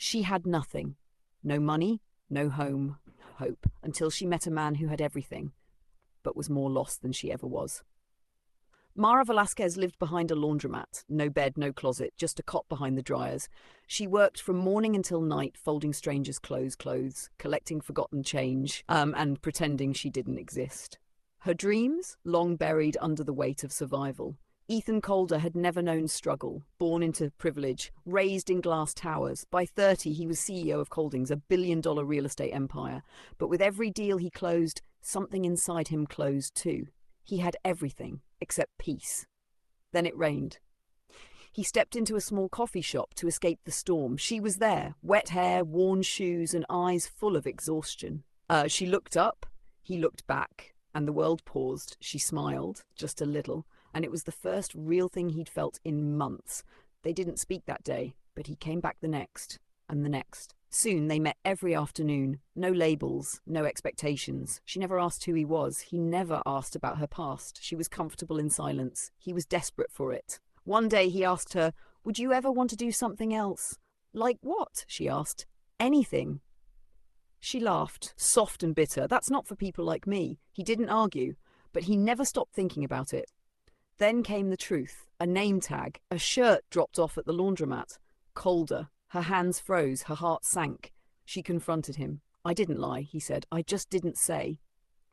She had nothing. No money, no home, hope, until she met a man who had everything, but was more lost than she ever was. Mara Velasquez lived behind a laundromat. No bed, no closet, just a cot behind the dryers. She worked from morning until night, folding strangers' clothes, collecting forgotten change, and pretending she didn't exist. Her dreams, long buried under the weight of survival. Ethan Calder had never known struggle, born into privilege, raised in glass towers. By 30, he was CEO of Holdings, a billion-dollar real estate empire. But with every deal he closed, something inside him closed too. He had everything except peace. Then it rained. He stepped into a small coffee shop to escape the storm. She was there, wet hair, worn shoes, and eyes full of exhaustion. She looked up, he looked back, and the world paused. She smiled, just a little, and it was the first real thing he'd felt in months. They didn't speak that day, but he came back the next, and the next. Soon they met every afternoon. No labels, no expectations. She never asked who he was. He never asked about her past. She was comfortable in silence. He was desperate for it. One day he asked her, "Would you ever want to do something else?" "Like what?" she asked. "Anything." She laughed, soft and bitter. "That's not for people like me." He didn't argue, but he never stopped thinking about it. Then came the truth. A name tag, a shirt dropped off at the laundromat. Calder. Her hands froze, her heart sank. She confronted him. "I didn't lie," he said. "I just didn't say."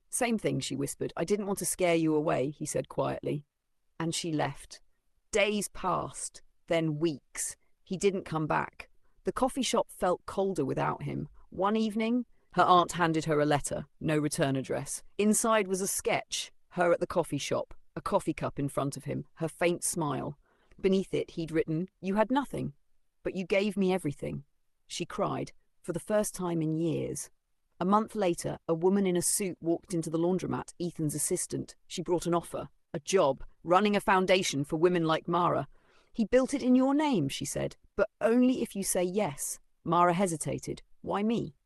"Same thing," she whispered. "I didn't want to scare you away," he said quietly. And she left. Days passed, then weeks. He didn't come back. The coffee shop felt colder without him. One evening, her aunt handed her a letter, no return address. Inside was a sketch, her at the coffee shop, a coffee cup in front of him, her faint smile. Beneath it, he'd written, "You had nothing, but you gave me everything." She cried, for the first time in years. A month later, a woman in a suit walked into the laundromat, Ethan's assistant. She brought an offer, a job, running a foundation for women like Mara. "He built it in your name," she said, "but only if you say yes." Mara hesitated. "Why me?"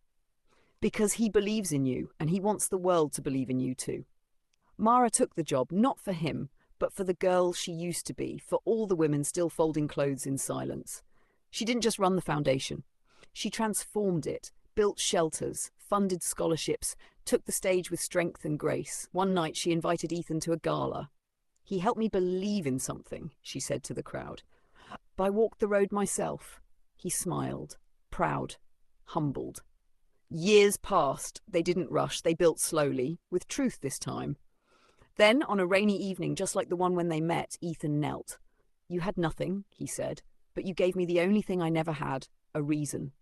"Because he believes in you, and he wants the world to believe in you too." Mara took the job, not for him, but for the girl she used to be, for all the women still folding clothes in silence. She didn't just run the foundation. She transformed it, built shelters, funded scholarships, took the stage with strength and grace. One night she invited Ethan to a gala. "He helped me believe in something," she said to the crowd. "I walked the road myself." He smiled, proud, humbled. Years passed. They didn't rush. They built slowly, with truth this time. Then, on a rainy evening, just like the one when they met, Ethan knelt. "You had nothing," he said, "but you gave me the only thing I never had, a reason."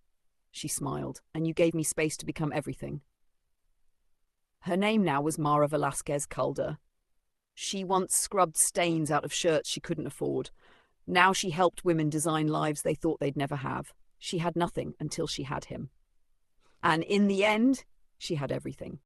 She smiled. "And you gave me space to become everything." Her name now was Mara Velasquez Calder. She once scrubbed stains out of shirts she couldn't afford. Now she helped women design lives they thought they'd never have. She had nothing until she had him. And in the end, she had everything.